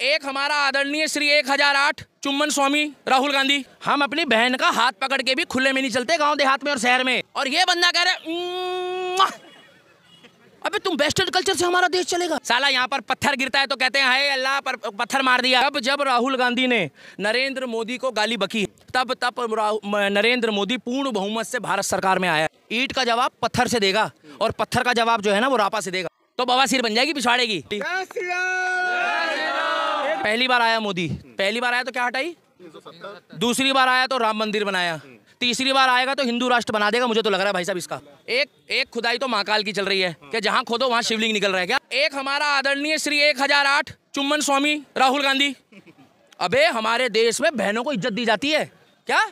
एक हमारा आदरणीय श्री 1008 चुम्बन स्वामी राहुल गांधी, हम अपनी बहन का हाथ पकड़ के भी खुले में नहीं चलते गांव देहात में और शहर में। और ये बंदा कह रहा है अबे तुम वेस्टर्न कल्चर से हमारा देश चलेगा। साला यहाँ पर पत्थर गिरता है तो कहते हैं हाय अल्लाह पर पत्थर मार दिया। अब जब राहुल गांधी ने नरेंद्र मोदी को गाली बकी तब नरेंद्र मोदी पूर्ण बहुमत से भारत सरकार में आया। ईंट का जवाब पत्थर से देगा और पत्थर का जवाब जो है ना वो रापा से देगा, तो बवासीर बन जाएगी, पिछाड़ेगी। पहली बार आया मोदी, पहली बार आया तो क्या हटाई, दूसरी बार आया तो राम मंदिर बनाया, तीसरी बार आएगा तो हिंदू राष्ट्र बना देगा। मुझे तो लग रहा है भाई साहब इसका एक खुदाई तो महाकाल की चल रही है कि जहां खोदो वहां शिवलिंग निकल रहा है। क्या एक हमारा आदरणीय श्री 1008 चुम्बन स्वामी राहुल गांधी, अबे हमारे देश में बहनों को इज्जत दी जाती है क्या?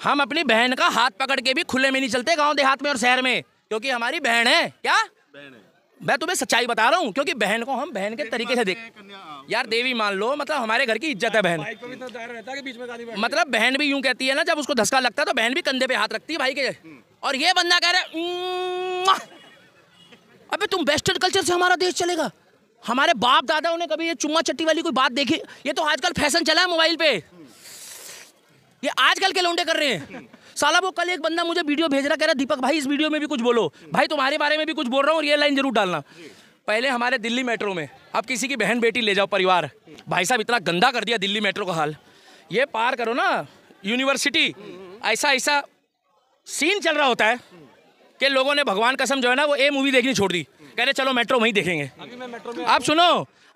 हम अपनी बहन का हाथ पकड़ के भी खुले में नहीं चलते गांव देहात में और शहर में, क्योंकि हमारी बहन है। क्या मैं तुम्हें सच्चाई बता रहा हूँ, क्योंकि बहन को हम बहन के तरीके से देख यार देवी मान लो, मतलब हमारे घर की इज्जत है बहन। मतलब बहन भी यूं कहती है ना, जब उसको धक्का लगता है तो बहन भी कंधे पे हाथ रखती है भाई के। और ये बंदा कह रहा है अबे तुम वेस्टर्न कल्चर से हमारा देश चलेगा। हमारे बाप दादाओं ने कभी ये चुम्मा चट्टी वाली कोई बात देखी? ये तो आजकल फैशन चला है मोबाइल पे, ये आजकल के लौंडे कर रहे हैं। साला वो कल एक बंदा मुझे वीडियो भेज रहा, कह रहा दीपक भाई इस वीडियो में भी कुछ बोलो, भाई तुम्हारे बारे में भी कुछ बोल रहा हूँ और ये लाइन जरूर डालना। पहले हमारे दिल्ली मेट्रो में, अब किसी की बहन बेटी ले जाओ परिवार, भाई साहब इतना गंदा कर दिया दिल्ली मेट्रो का हाल। ये पार करो ना यूनिवर्सिटी, ऐसा ऐसा सीन चल रहा होता है कि लोगों ने भगवान कसम जो है ना वो ए मूवी देखनी छोड़ दी, कह रहे चलो मेट्रो वहीं देखेंगे। अब सुनो,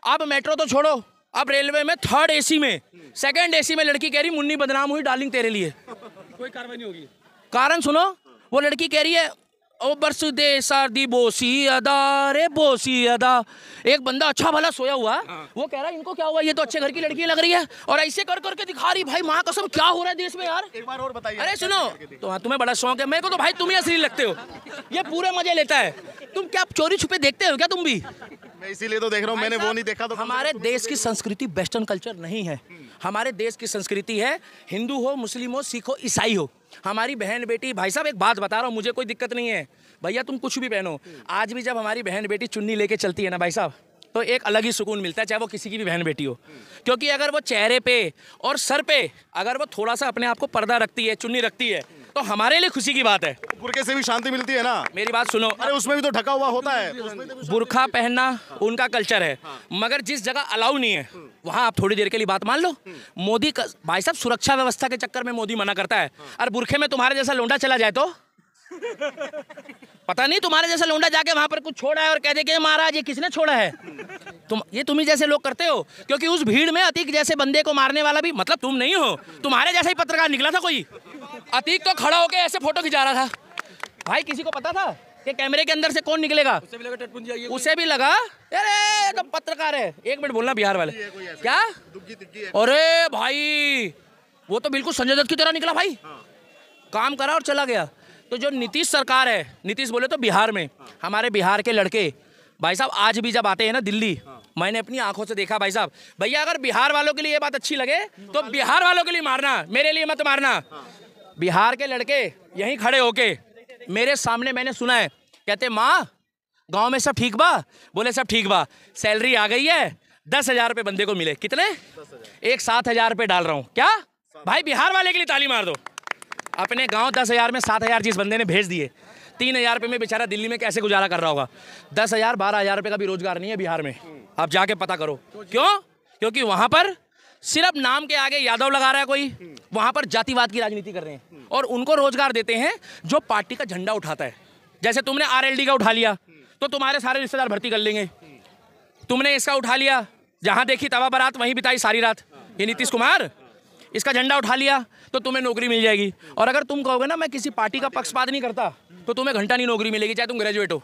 अब मेट्रो तो छोड़ो, अब रेलवे में थर्ड एसी में, सेकंड एसी में लड़की कह रही मुन्नी बदनाम हुई डार्लिंग तेरे लिए, कोई कार्रवाई नहीं होगी। कारण सुनो, वो लड़की कह रही है ओ बरस दे सर्दी बोसी अदा रे बोसी अदा। एक बंदा अच्छा भला सोया हुआ, वो कह रहा है इनको क्या हुआ, ये तो अच्छे घर की लड़की लग रही है, और ऐसे कर करके दिखा रही। भाई माँ कसम क्या हो रहा है देश में यार, एक बार और बताइए। अरे सुनो, तो हाँ तुम्हें बड़ा शौक है, मेरे को तो भाई तुम ही असली लगते हो, ये पूरे मजे लेता है। तुम क्या चोरी छुपे देखते हो क्या तुम भी? मैं इसीलिए तो देख रहा हूँ, मैंने वो नहीं देखा। तो हमारे देश की संस्कृति वेस्टर्न कल्चर नहीं है, हमारे देश की संस्कृति है हिंदू हो, मुस्लिम हो, सिख हो, ईसाई हो, हमारी बहन बेटी। भाई साहब एक बात बता रहा हूँ, मुझे कोई दिक्कत नहीं है भैया, तुम कुछ भी पहनो। आज भी जब हमारी बहन बेटी चुन्नी लेके चलती है ना भाई साहब, तो एक अलग ही सुकून मिलता है, चाहे वो किसी की भी बहन बेटी हो। क्योंकि अगर वो चेहरे पे और सर पे अगर वो थोड़ा सा अपने आप को पर्दा रखती है, चुन्नी रखती है, तो हमारे लिए खुशी की बात है। बुरखे से भी शांति मिलती है ना। मेरी बात सुनो, अरे उसमें भी तो ढका हुआ होता है। बुरखा पहनना उनका कल्चर है, मगर जिस जगह अलाउ नहीं है वहां आप थोड़ी देर के लिए बात मान लो। मोदी का भाई साहब सुरक्षा व्यवस्था के चक्कर में मोदी मना करता है, और बुरखे में तुम्हारे जैसा लोंडा चला जाए तो पता नहीं, तुम्हारे जैसा लोंडा जाके वहां पर कुछ छोड़ा है और कह दे कि महाराज ये किसने छोड़ा है, तुम ही जैसे लोग करते हो। क्योंकि उस भीड़ में अतीक जैसे बंदे को मारने वाला भी मतलब तुम नहीं हो, तुम्हारे जैसा ही पत्रकार निकला था कोई। अतीक तो खड़ा होके ऐसे फोटो खिंचा रहा था। भाई किसी को पता था कि कैमरे के अंदर से कौन निकलेगा? उसे भी लगा अरे तो पत्रकार है। एक मिनट बोलना बिहार वाले क्या? अरे भाई वो तो बिल्कुल संजय दत्त की तरह निकला भाई, काम करा और चला गया। तो जो नीतीश सरकार है, नीतीश बोले तो बिहार में, हमारे बिहार के लड़के भाई साहब आज भी जब आते हैं ना दिल्ली, मैंने अपनी आंखों से देखा भाई साहब। भैया अगर बिहार वालों के लिए ये बात अच्छी लगे तो बिहार वालों के लिए मारना, मेरे लिए मत मारना। बिहार के लड़के यहीं खड़े होके मेरे सामने मैंने सुना है, कहते माँ गांव में सब ठीक बा? बोले सब ठीक बा, सैलरी आ गई है, 10,000 रुपये बंदे को मिले। कितने? एक 7,000 रुपये डाल रहा हूँ। क्या भाई बिहार वाले के लिए ताली मार दो। अपने गांव 10,000 में 7,000 जिस बंदे ने भेज दिए, 3,000 रुपये में बेचारा दिल्ली में कैसे गुजारा कर रहा होगा। 10,000 12,000 रुपये का भी रोजगार नहीं है बिहार में, आप जाके पता करो। क्यों? क्योंकि वहां पर सिर्फ नाम के आगे यादव लगा रहा है कोई, वहां पर जातिवाद की राजनीति कर रहे हैं, और उनको रोजगार देते हैं जो पार्टी का झंडा उठाता है। जैसे तुमने RLD का उठा लिया तो तुम्हारे सारे रिश्तेदार भर्ती कर लेंगे, तुमने इसका उठा लिया, जहां देखी तवा बारात वहीं बिताई सारी रात, ये नीतीश कुमार, इसका झंडा उठा लिया तो तुम्हें नौकरी मिल जाएगी। और अगर तुम कहोगे ना मैं किसी पार्टी का पक्षपात नहीं करता, तो तुम्हें घंटा नहीं नौकरी मिलेगी, चाहे तुम ग्रेजुएट हो।